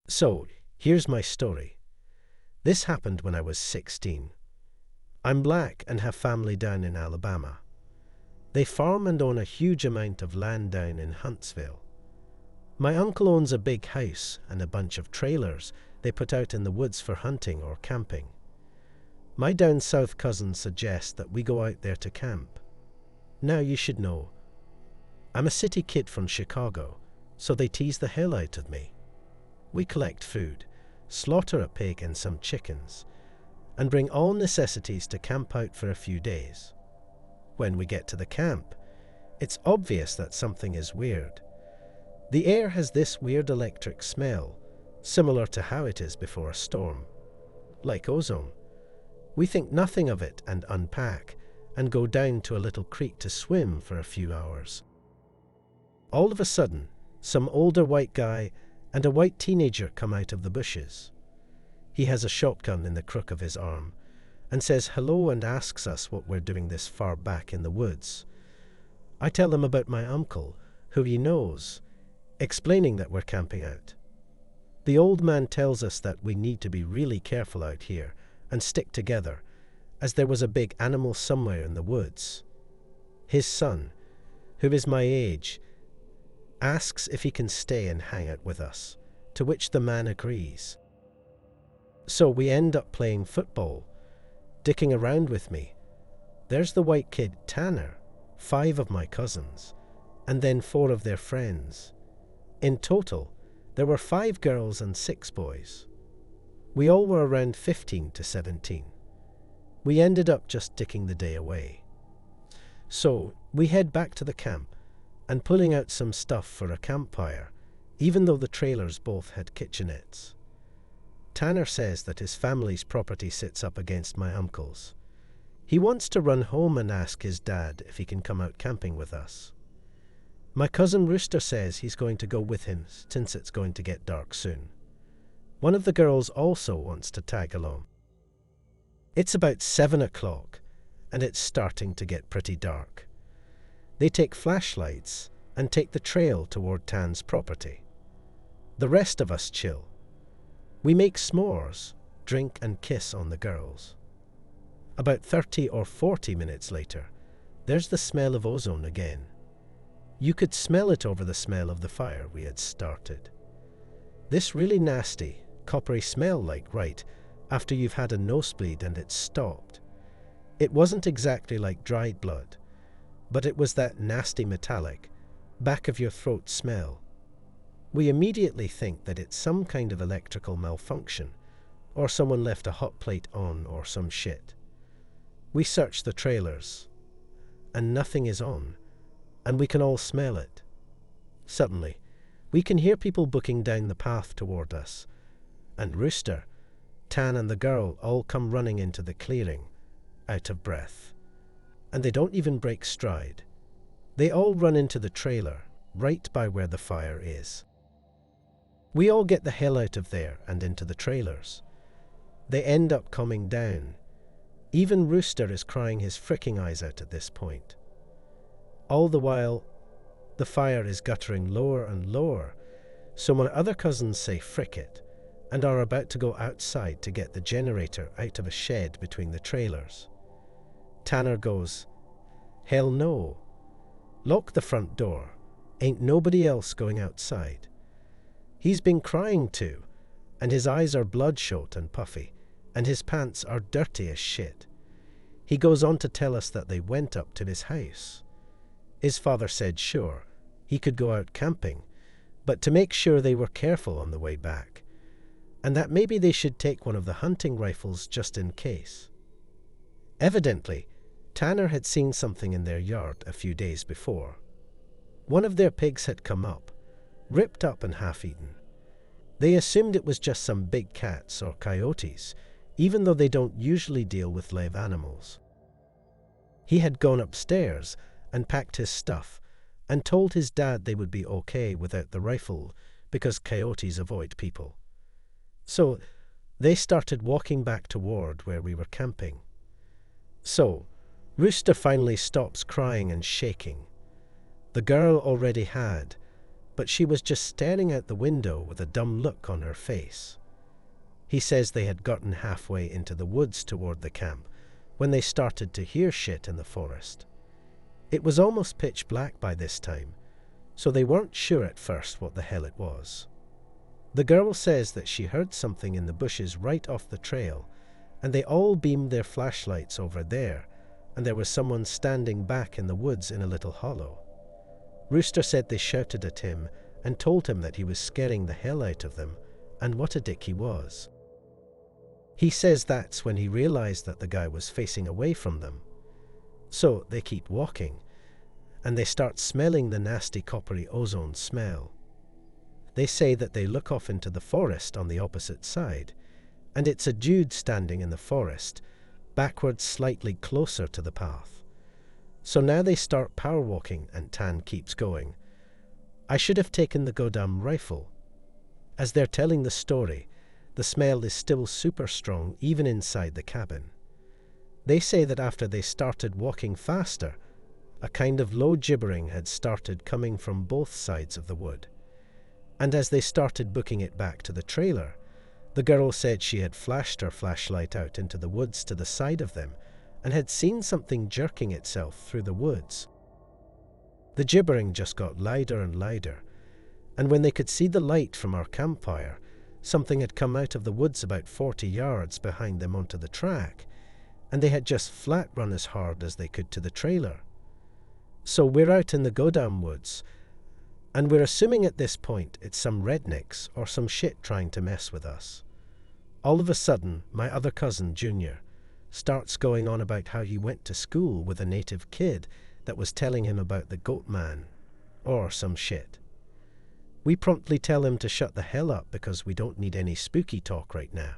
So, here's my story. This happened when I was 16. I'm black and have family down in Alabama. They farm and own a huge amount of land down in Huntsville. My uncle owns a big house and a bunch of trailers they put out in the woods for hunting or camping. My down south cousins suggest that we go out there to camp. Now you should know, I'm a city kid from Chicago, so they tease the hell out of me. We collect food, slaughter a pig and some chickens, and bring all necessities to camp out for a few days. When we get to the camp, it's obvious that something is weird. The air has this weird electric smell, similar to how it is before a storm. Like ozone. We think nothing of it and unpack, and go down to a little creek to swim for a few hours. All of a sudden, some older white guy and a white teenager come out of the bushes. He has a shotgun in the crook of his arm, and says hello and asks us what we're doing this far back in the woods. I tell him about my uncle, who he knows, explaining that we're camping out. The old man tells us that we need to be really careful out here and stick together, as there was a big animal somewhere in the woods. His son, who is my age, asks if he can stay and hang out with us, to which the man agrees. So we end up playing football, dicking around with me. There's the white kid, Tanner, 5 of my cousins, and then 4 of their friends. In total, there were 5 girls and 6 boys. We all were around 15 to 17. We ended up just dicking the day away. So we head back to the camp and pulling out some stuff for a campfire, even though the trailers both had kitchenettes. Tanner says that his family's property sits up against my uncle's. He wants to run home and ask his dad if he can come out camping with us. My cousin Rooster says he's going to go with him since it's going to get dark soon. One of the girls also wants to tag along. It's about 7 o'clock, and it's starting to get pretty dark. They take flashlights and take the trail toward Tan's property. The rest of us chill. We make s'mores, drink and kiss on the girls. About 30 or 40 minutes later, there's the smell of ozone again. You could smell it over the smell of the fire we had started. This really nasty, coppery smell right after you've had a nosebleed and it's stopped. It wasn't exactly like dried blood, but it was that nasty metallic, back of your throat smell. We immediately think that it's some kind of electrical malfunction, or someone left a hot plate on or some shit. We search the trailers, and nothing is on, and we can all smell it. Suddenly, we can hear people booking down the path toward us, and Rooster, Tan and the girl all come running into the clearing, out of breath. And they don't even break stride. They all run into the trailer, right by where the fire is. We all get the hell out of there and into the trailers. They end up calming down. Even Rooster is crying his fricking eyes out at this point. All the while, the fire is guttering lower and lower, so my other cousins say frick it, and are about to go outside to get the generator out of a shed between the trailers. Tanner goes, "Hell no. Lock the front door. Ain't nobody else going outside." He's been crying too, and his eyes are bloodshot and puffy, and his pants are dirty as shit. He goes on to tell us that they went up to his house. His father said sure, he could go out camping, but to make sure they were careful on the way back, and that maybe they should take one of the hunting rifles just in case. Evidently, Tanner had seen something in their yard a few days before. One of their pigs had come up, ripped up and half-eaten. They assumed it was just some big cats or coyotes, even though they don't usually deal with live animals. He had gone upstairs and packed his stuff and told his dad they would be okay without the rifle because coyotes avoid people. So they started walking back toward where we were camping. So Rooster finally stops crying and shaking. The girl already had, but she was just staring out the window with a dumb look on her face. He says they had gotten halfway into the woods toward the camp when they started to hear shit in the forest. It was almost pitch black by this time, so they weren't sure at first what the hell it was. The girl says that she heard something in the bushes right off the trail, and they all beamed their flashlights over there, and there was someone standing back in the woods in a little hollow. Rooster said they shouted at him and told him that he was scaring the hell out of them, and what a dick he was. He says that's when he realized that the guy was facing away from them. So they keep walking, and they start smelling the nasty coppery ozone smell. They say that they look off into the forest on the opposite side, and it's a dude standing in the forest, backwards slightly closer to the path. So now they start power walking, and Tan keeps going. I should have taken the goddamn rifle. As they're telling the story, the smell is still super strong even inside the cabin. They say that after they started walking faster, a kind of low gibbering had started coming from both sides of the wood. And as they started booking it back to the trailer, the girl said she had flashed her flashlight out into the woods to the side of them and had seen something jerking itself through the woods. The gibbering just got louder and louder, and when they could see the light from our campfire, something had come out of the woods about 40 yards behind them onto the track, and they had just flat run as hard as they could to the trailer. So we're out in the goddamn woods, and we're assuming at this point it's some rednecks or some shit trying to mess with us. All of a sudden, my other cousin, Junior, starts going on about how he went to school with a native kid that was telling him about the Goatman, or some shit. We promptly tell him to shut the hell up because we don't need any spooky talk right now.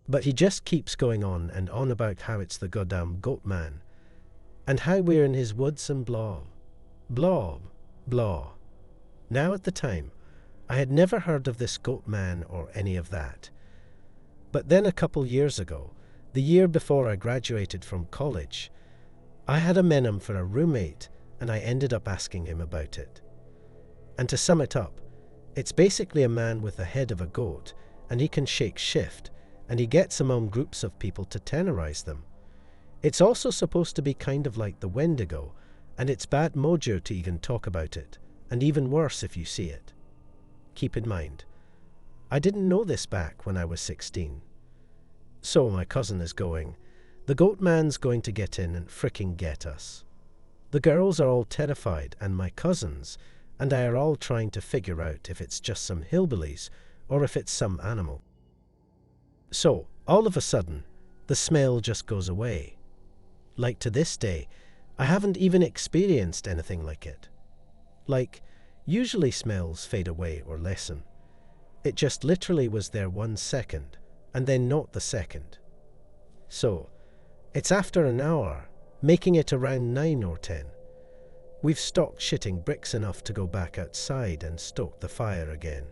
But he just keeps going on and on about how it's the goddamn Goatman, and how we're in his woods and blah, blah, blah. Now at the time, I had never heard of this Goatman or any of that. But then a couple years ago, the year before I graduated from college, I had a Menem for a roommate, and I ended up asking him about it. And to sum it up, it's basically a man with the head of a goat, and he can shake shift, and he gets among groups of people to terrorize them. It's also supposed to be kind of like the Wendigo, and it's bad mojo to even talk about it, and even worse if you see it. Keep in mind, I didn't know this back when I was 16. So my cousin is going, the Goatman's going to get in and fricking get us. The girls are all terrified, and my cousins and I are all trying to figure out if it's just some hillbillies or if it's some animal. So, all of a sudden, the smell just goes away. Like to this day, I haven't even experienced anything like it. Like, usually smells fade away or lessen. It just literally was there 1 second, and then not the second. So, it's after an hour, making it around 9 or 10. We've stopped shitting bricks enough to go back outside and stoke the fire again.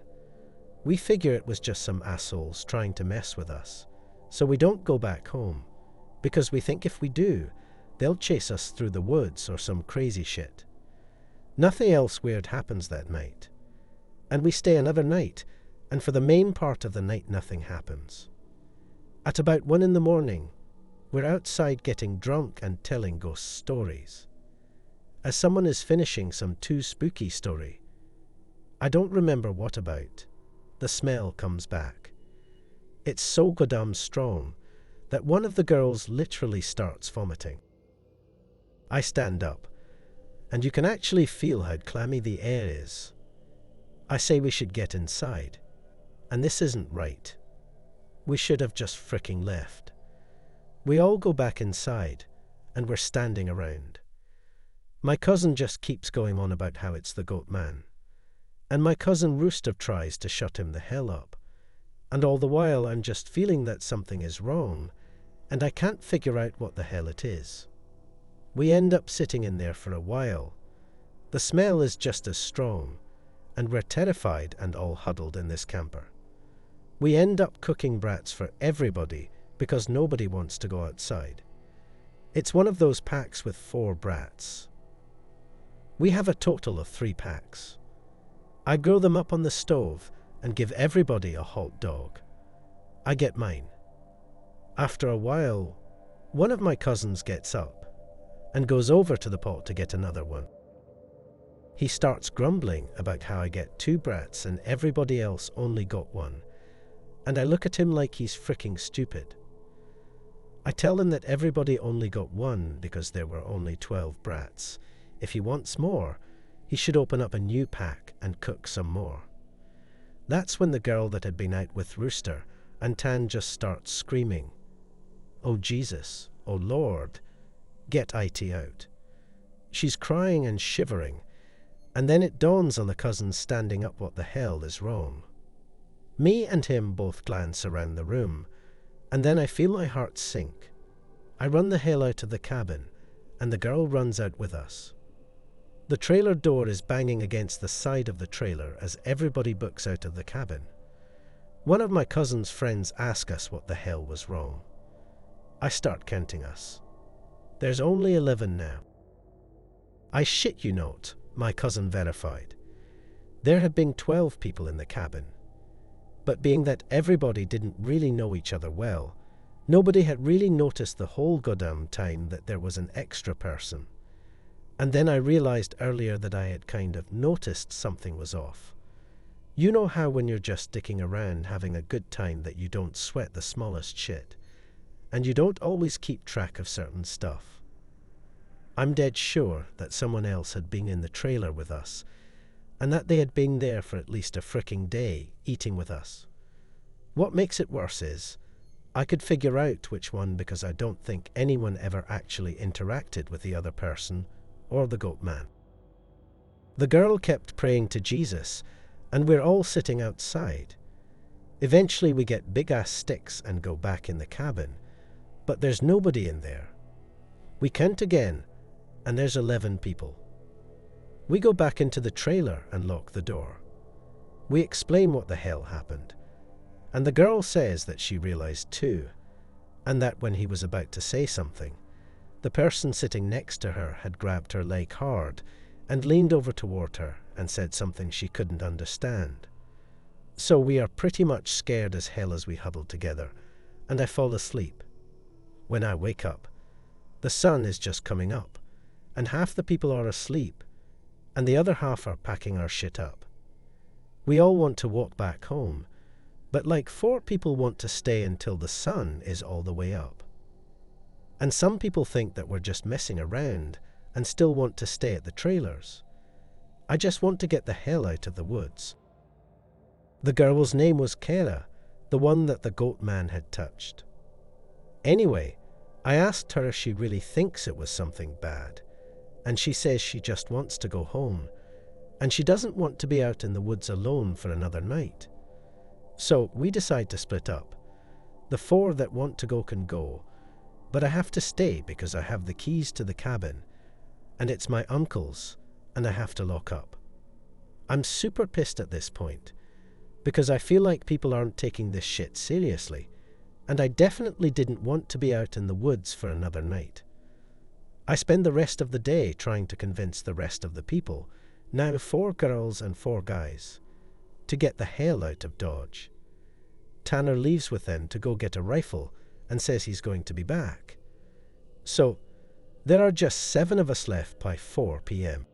We figure it was just some assholes trying to mess with us, so we don't go back home, because we think if we do, they'll chase us through the woods or some crazy shit. Nothing else weird happens that night. And we stay another night, and for the main part of the night nothing happens. At about 1 in the morning, we're outside getting drunk and telling ghost stories. As someone is finishing some too spooky story, I don't remember what about, the smell comes back. It's so goddamn strong that one of the girls literally starts vomiting. I stand up, and you can actually feel how clammy the air is. I say we should get inside, and this isn't right. We should have just fricking left. We all go back inside, and we're standing around. My cousin just keeps going on about how it's the Goatman, and my cousin Rooster tries to shut him the hell up, and all the while I'm just feeling that something is wrong, and I can't figure out what the hell it is. We end up sitting in there for a while. The smell is just as strong, and we're terrified and all huddled in this camper. We end up cooking brats for everybody because nobody wants to go outside. It's one of those packs with 4 brats. We have a total of 3 packs. I grow them up on the stove and give everybody a hot dog. I get mine. After a while, one of my cousins gets up and goes over to the pot to get another one. He starts grumbling about how I get 2 brats and everybody else only got 1, and I look at him like he's freaking stupid. I tell him that everybody only got 1 because there were only 12 brats. If he wants more, he should open up a new pack and cook some more. That's when the girl that had been out with Rooster and Tan just starts screaming, "Oh Jesus, oh Lord, get IT out." She's crying and shivering, and then it dawns on the cousins standing up what the hell is wrong. Me and him both glance around the room, and then I feel my heart sink. I run the hell out of the cabin, and the girl runs out with us. The trailer door is banging against the side of the trailer as everybody books out of the cabin. One of my cousin's friends asks us what the hell was wrong. I start counting us. There's only 11 now. I shit you not, my cousin verified. There had been 12 people in the cabin. But being that everybody didn't really know each other well, nobody had really noticed the whole goddamn time that there was an extra person. And then I realized earlier that I had kind of noticed something was off. You know how when you're just dicking around having a good time that you don't sweat the smallest shit, and you don't always keep track of certain stuff. I'm dead sure that someone else had been in the trailer with us, and that they had been there for at least a fricking day, eating with us. What makes it worse is, I could figure out which one because I don't think anyone ever actually interacted with the other person or the Goatman. The girl kept praying to Jesus, and we're all sitting outside. Eventually we get big-ass sticks and go back in the cabin, but there's nobody in there. We count again, and there's 11 people. We go back into the trailer and lock the door. We explain what the hell happened, and the girl says that she realized too, and that when he was about to say something, the person sitting next to her had grabbed her leg hard and leaned over toward her and said something she couldn't understand. So we are pretty much scared as hell as we huddle together, and I fall asleep. When I wake up, the sun is just coming up, and half the people are asleep, and the other half are packing our shit up. We all want to walk back home, but like 4 people want to stay until the sun is all the way up. And some people think that we're just messing around and still want to stay at the trailers. I just want to get the hell out of the woods. The girl's name was Kara, the one that the Goatman had touched. Anyway, I asked her if she really thinks it was something bad, and she says she just wants to go home, and she doesn't want to be out in the woods alone for another night. So we decide to split up. The 4 that want to go can go, but I have to stay because I have the keys to the cabin, and it's my uncle's, and I have to lock up. I'm super pissed at this point, because I feel like people aren't taking this shit seriously, and I definitely didn't want to be out in the woods for another night. I spend the rest of the day trying to convince the rest of the people, now 4 girls and 4 guys, to get the hell out of Dodge. Tanner leaves with them to go get a rifle and says he's going to be back. So, there are just 7 of us left by 4 p.m.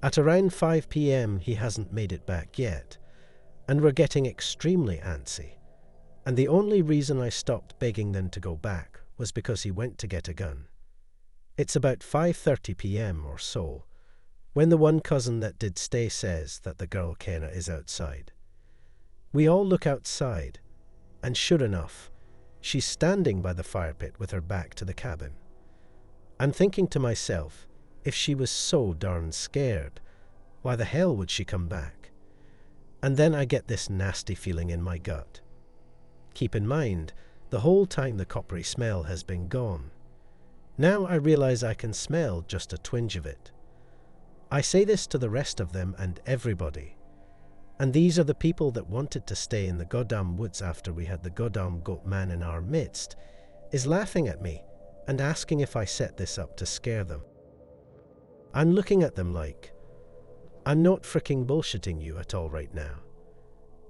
At around 5 p.m. he hasn't made it back yet, and we're getting extremely antsy. And the only reason I stopped begging them to go back was because he went to get a gun. It's about 5:30 p.m. or so, when the one cousin that did stay says that the girl Kenna is outside. We all look outside, and sure enough, she's standing by the fire pit with her back to the cabin. I'm thinking to myself, if she was so darn scared, why the hell would she come back? And then I get this nasty feeling in my gut. Keep in mind, the whole time the coppery smell has been gone. Now I realize I can smell just a twinge of it. I say this to the rest of them and everybody. And these are the people that wanted to stay in the goddamn woods after we had the goddamn Goatman in our midst, is laughing at me and asking if I set this up to scare them. I'm looking at them like, I'm not freaking bullshitting you at all right now.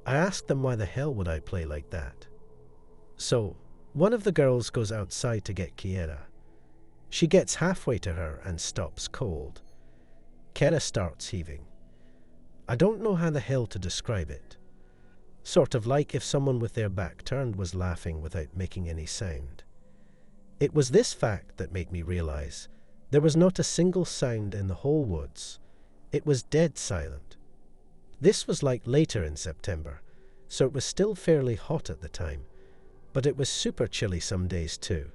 I asked them why the hell would I play like that. So, one of the girls goes outside to get Kiera. She gets halfway to her and stops cold. Kiera starts heaving. I don't know how the hell to describe it. Sort of like if someone with their back turned was laughing without making any sound. It was this fact that made me realize there was not a single sound in the whole woods. It was dead silent. This was like later in September, so it was still fairly hot at the time, but it was super chilly some days too.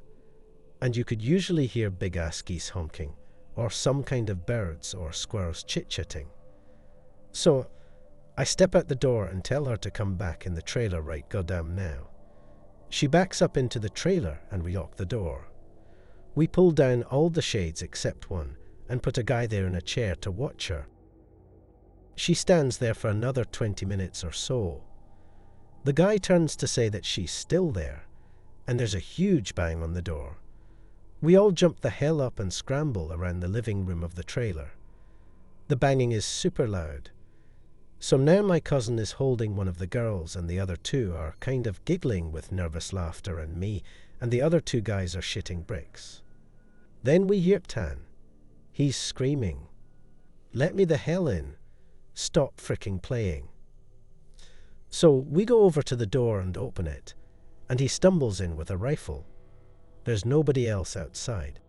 And you could usually hear big-ass geese honking, or some kind of birds or squirrels chit-chatting. So, I step out the door and tell her to come back in the trailer right goddamn now. She backs up into the trailer and we lock the door. We pull down all the shades except one and put a guy there in a chair to watch her. She stands there for another 20 minutes or so. The guy turns to say that she's still there, and there's a huge bang on the door. We all jump the hell up and scramble around the living room of the trailer. The banging is super loud. So now my cousin is holding one of the girls and the other two are kind of giggling with nervous laughter, and me and the other two guys are shitting bricks. Then we hear Tan. He's screaming, "Let me the hell in. Stop fricking playing." So we go over to the door and open it, and he stumbles in with a rifle. There's nobody else outside.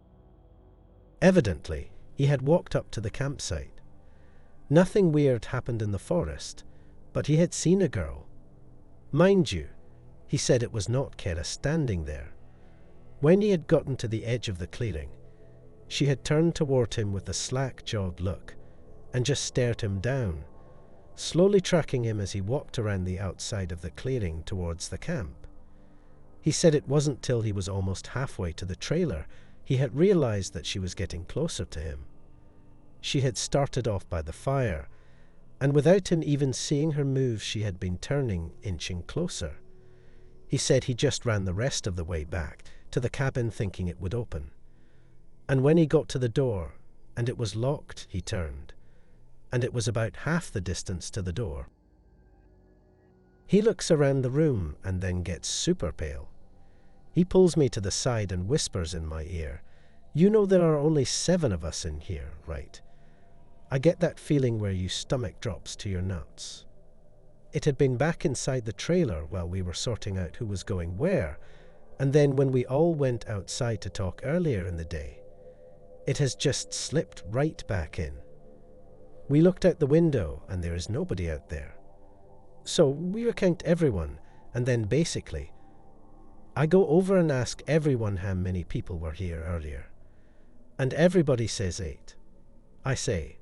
Evidently, he had walked up to the campsite. Nothing weird happened in the forest, but he had seen a girl. Mind you, he said it was not Kiera standing there. When he had gotten to the edge of the clearing, she had turned toward him with a slack-jawed look and just stared him down, slowly tracking him as he walked around the outside of the clearing towards the camp. He said it wasn't till he was almost halfway to the trailer he had realized that she was getting closer to him. She had started off by the fire, and without him even seeing her move, she had been turning, inching closer. He said he just ran the rest of the way back to the cabin thinking it would open. And when he got to the door, and it was locked, he turned, and it was about half the distance to the door. He looks around the room and then gets super pale. He pulls me to the side and whispers in my ear, "You know there are only 7 of us in here, right?" I get that feeling where your stomach drops to your nuts. It had been back inside the trailer while we were sorting out who was going where, and then when we all went outside to talk earlier in the day, it has just slipped right back in. We looked out the window and there is nobody out there. So we recount everyone, and then basically, I go over and ask everyone how many people were here earlier. And everybody says 8. I say,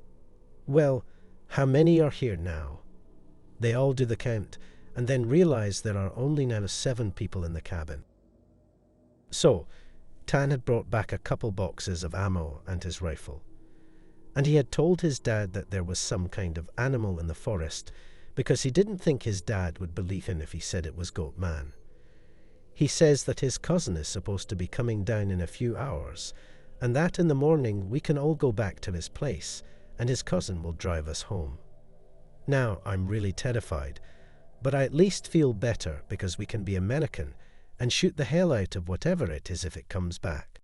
"Well, how many are here now?" They all do the count, and then realize there are only now 7 people in the cabin. So, Tan had brought back a couple boxes of ammo and his rifle. And he had told his dad that there was some kind of animal in the forest because he didn't think his dad would believe him if he said it was Goatman. He says that his cousin is supposed to be coming down in a few hours, and that in the morning we can all go back to his place, and his cousin will drive us home. Now, I'm really terrified, but I at least feel better because we can be American and shoot the hell out of whatever it is if it comes back.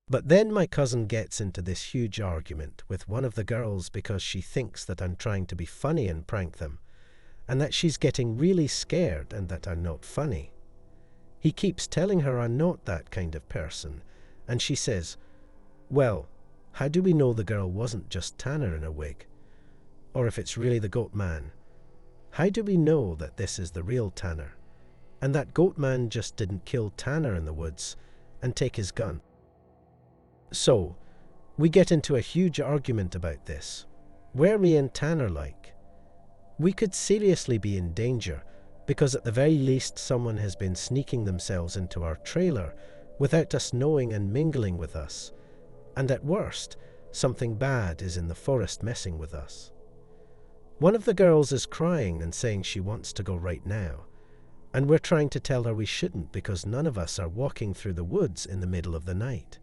But then my cousin gets into this huge argument with one of the girls because she thinks that I'm trying to be funny and prank them, and that she's getting really scared and that I'm not funny. He keeps telling her I'm not that kind of person, and she says, "Well, how do we know the girl wasn't just Tanner in a wig? Or if it's really the Goatman, how do we know that this is the real Tanner, and that Goatman just didn't kill Tanner in the woods and take his gun?" So, we get into a huge argument about this. Where me and Tanner like? We could seriously be in danger, because at the very least someone has been sneaking themselves into our trailer without us knowing and mingling with us. And at worst, something bad is in the forest messing with us. One of the girls is crying and saying she wants to go right now, and we're trying to tell her we shouldn't because none of us are walking through the woods in the middle of the night.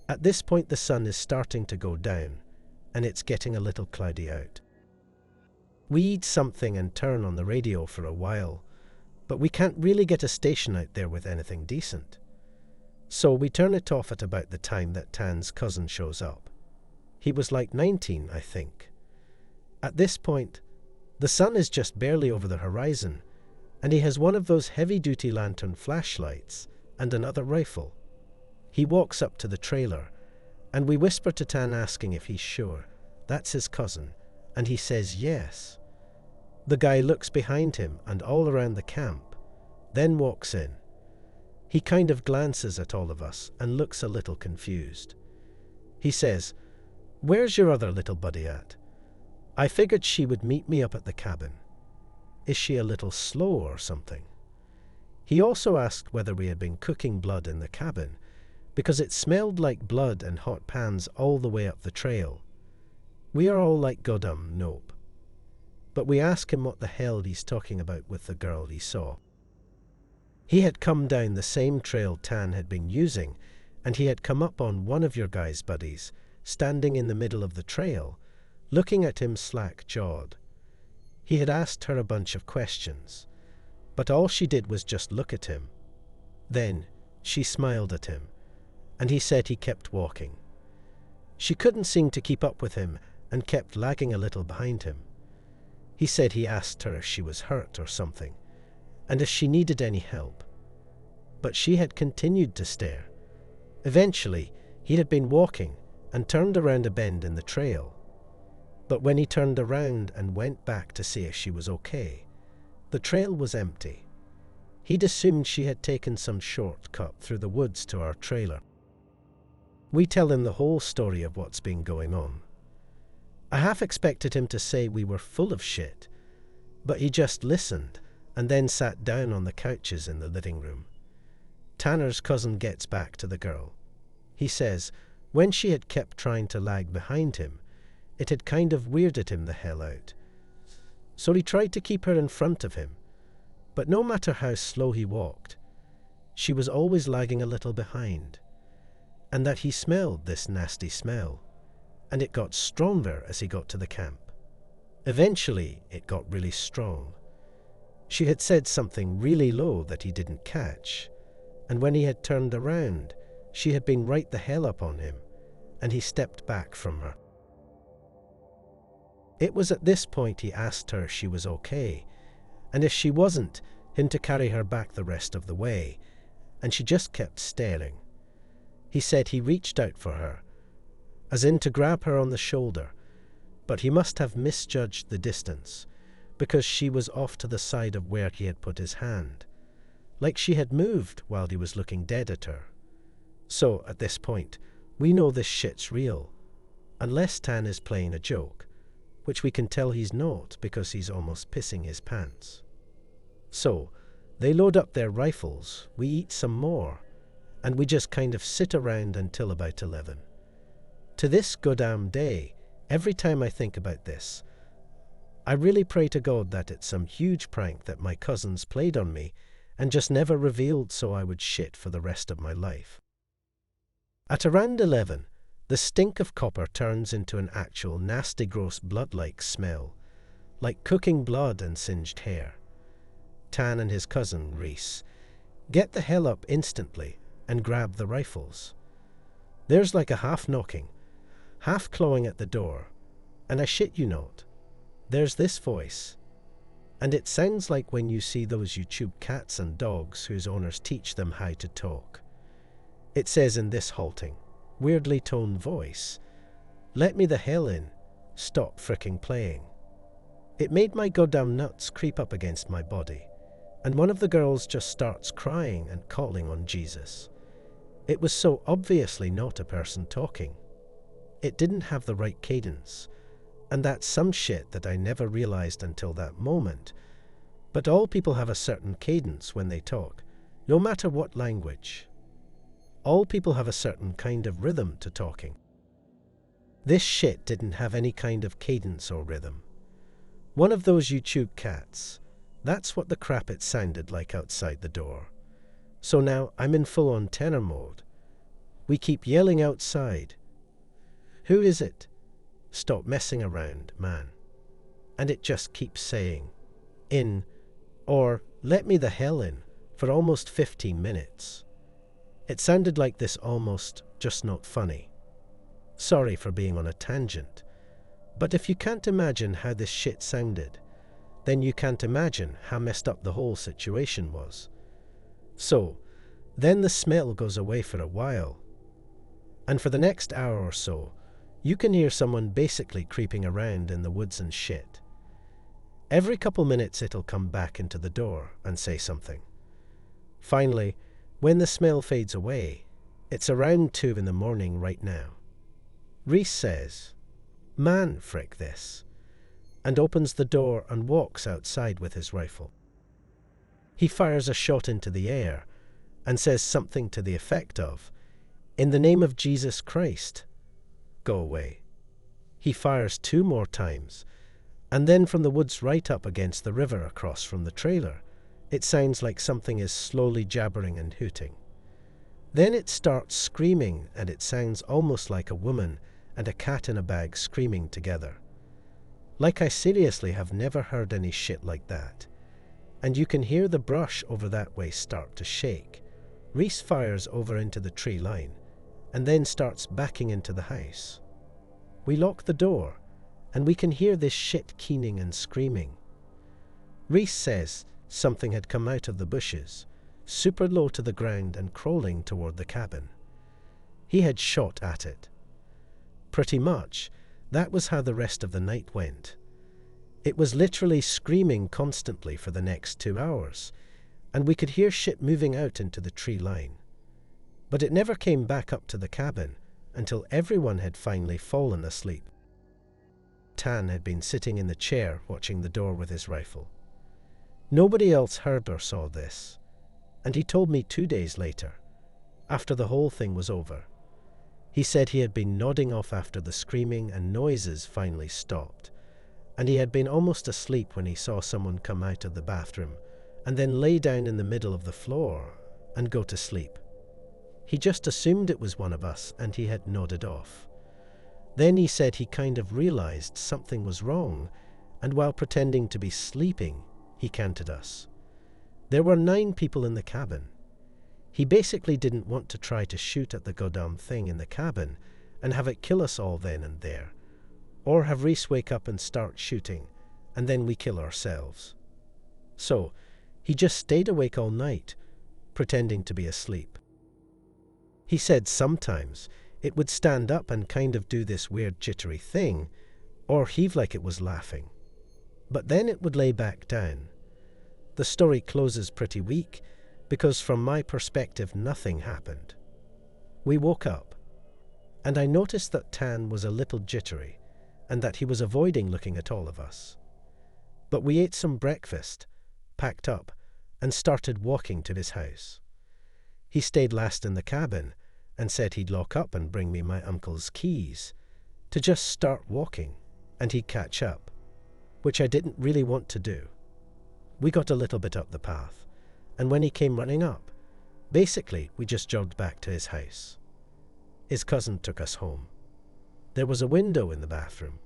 At this point the sun is starting to go down, and it's getting a little cloudy out. We eat something and turn on the radio for a while, but we can't really get a station out there with anything decent. So we turn it off at about the time that Tan's cousin shows up. He was like 19, I think. At this point, the sun is just barely over the horizon, and he has one of those heavy-duty lantern flashlights and another rifle. He walks up to the trailer, and we whisper to Tan asking if he's sure that's his cousin, and he says yes. The guy looks behind him and all around the camp, then walks in. He kind of glances at all of us and looks a little confused. He says, "Where's your other little buddy at? I figured she would meet me up at the cabin. Is she a little slow or something?" He also asked whether we had been cooking blood in the cabin, because it smelled like blood and hot pans all the way up the trail. We are all like, nope. But we ask him what the hell he's talking about with the girl he saw. He had come down the same trail Tan had been using, and he had come up on one of your guys' buddies, standing in the middle of the trail, looking at him slack-jawed. He had asked her a bunch of questions, but all she did was just look at him. Then she smiled at him, and he said he kept walking. She couldn't seem to keep up with him and kept lagging a little behind him. He said he asked her if she was hurt or something, and if she needed any help. But she had continued to stare. Eventually, he had been walking and turned around a bend in the trail. But when he turned around and went back to see if she was okay, the trail was empty. He'd assumed she had taken some shortcut through the woods to our trailer. We tell him the whole story of what's been going on. I half expected him to say we were full of shit, but he just listened and then sat down on the couches in the living room. Tanner's cousin gets back to the girl. He says when she had kept trying to lag behind him, it had kind of weirded him the hell out. So he tried to keep her in front of him, but no matter how slow he walked, she was always lagging a little behind, and that he smelled this nasty smell, and it got stronger as he got to the camp. Eventually, it got really strong. She had said something really low that he didn't catch, and when he had turned around, she had been right the hell up on him, and he stepped back from her. It was at this point he asked her if she was okay, and if she wasn't, him to carry her back the rest of the way, and she just kept staring. He said he reached out for her, as in to grab her on the shoulder, but he must have misjudged the distance, because she was off to the side of where he had put his hand, like she had moved while he was looking dead at her. So, at this point, we know this shit's real, unless Tan is playing a joke, which we can tell he's not because he's almost pissing his pants. So, they load up their rifles, we eat some more, and we just kind of sit around until about 11. To this goddamn day, every time I think about this, I really pray to God that it's some huge prank that my cousins played on me and just never revealed so I would shit for the rest of my life. At around 11, the stink of copper turns into an actual nasty gross blood-like smell, like cooking blood and singed hair. Tan and his cousin, Reese, get the hell up instantly and grab the rifles. There's like a half knocking, half clawing at the door, and I shit you not, there's this voice, and it sounds like when you see those YouTube cats and dogs whose owners teach them how to talk. It says in this halting, weirdly toned voice, "Let me the hell in, stop fricking playing." It made my goddamn nuts creep up against my body, and one of the girls just starts crying and calling on Jesus. It was so obviously not a person talking. It didn't have the right cadence, and that's some shit that I never realized until that moment. But all people have a certain cadence when they talk, no matter what language. All people have a certain kind of rhythm to talking. This shit didn't have any kind of cadence or rhythm. One of those YouTube cats, that's what the crap it sounded like outside the door. So now I'm in full-on tenor mode. We keep yelling outside. "Who is it? "Stop messing around, man." And it just keeps saying, "In," or "Let me the hell in," for almost 15 minutes. It sounded like this almost just not funny. Sorry for being on a tangent, but if you can't imagine how this shit sounded, then you can't imagine how messed up the whole situation was. So, then the smell goes away for a while, and for the next hour or so, you can hear someone basically creeping around in the woods and shit. Every couple minutes it'll come back into the door and say something. Finally, when the smell fades away, it's around 2 in the morning right now. Hes says, "Man, frick this," and opens the door and walks outside with his rifle. He fires a shot into the air and says something to the effect of, "In the name of Jesus Christ, go away." He fires 2 more times, and then from the woods right up against the river across from the trailer, it sounds like something is slowly jabbering and hooting. Then it starts screaming, and it sounds almost like a woman and a cat in a bag screaming together. Like, I seriously have never heard any shit like that. And you can hear the brush over that way start to shake. Hes fires over into the tree line, and then starts backing into the house. We lock the door, and we can hear this shit keening and screaming. Hes says something had come out of the bushes, super low to the ground and crawling toward the cabin. He had shot at it. Pretty much, that was how the rest of the night went. It was literally screaming constantly for the next 2 hours, and we could hear shit moving out into the tree line. But it never came back up to the cabin until everyone had finally fallen asleep. Tan had been sitting in the chair watching the door with his rifle. Nobody else heard or saw this, and he told me 2 days later, after the whole thing was over. He said he had been nodding off after the screaming and noises finally stopped, and he had been almost asleep when he saw someone come out of the bathroom and then lay down in the middle of the floor and go to sleep. He just assumed it was one of us, and he had nodded off. Then he said he kind of realized something was wrong, and while pretending to be sleeping, he counted us. There were 9 people in the cabin. He basically didn't want to try to shoot at the goddamn thing in the cabin and have it kill us all then and there, or have Hes wake up and start shooting, and then we kill ourselves. So, he just stayed awake all night, pretending to be asleep. He said sometimes it would stand up and kind of do this weird jittery thing, or heave like it was laughing. But then it would lay back down. The story closes pretty weak, because from my perspective nothing happened. We woke up, and I noticed that Tan was a little jittery, and that he was avoiding looking at all of us. But we ate some breakfast, packed up, and started walking to his house. He stayed last in the cabin, and said he'd lock up and bring me my uncle's keys, to just start walking, and he'd catch up, which I didn't really want to do. We got a little bit up the path, and when he came running up, basically we just jogged back to his house. His cousin took us home. There was a window in the bathroom.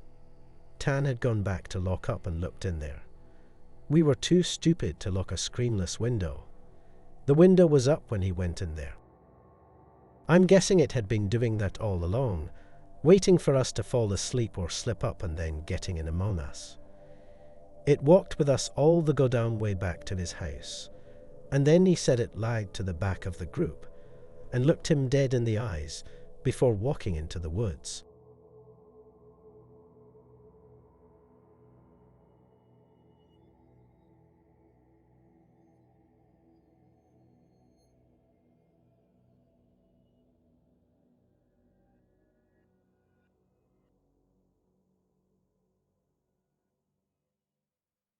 Tan had gone back to lock up and looked in there. We were too stupid to lock a screenless window. The window was up when he went in there. I'm guessing it had been doing that all along, waiting for us to fall asleep or slip up and then getting in among us. It walked with us all the goddamn way back to his house, and then he said it lagged to the back of the group and looked him dead in the eyes before walking into the woods.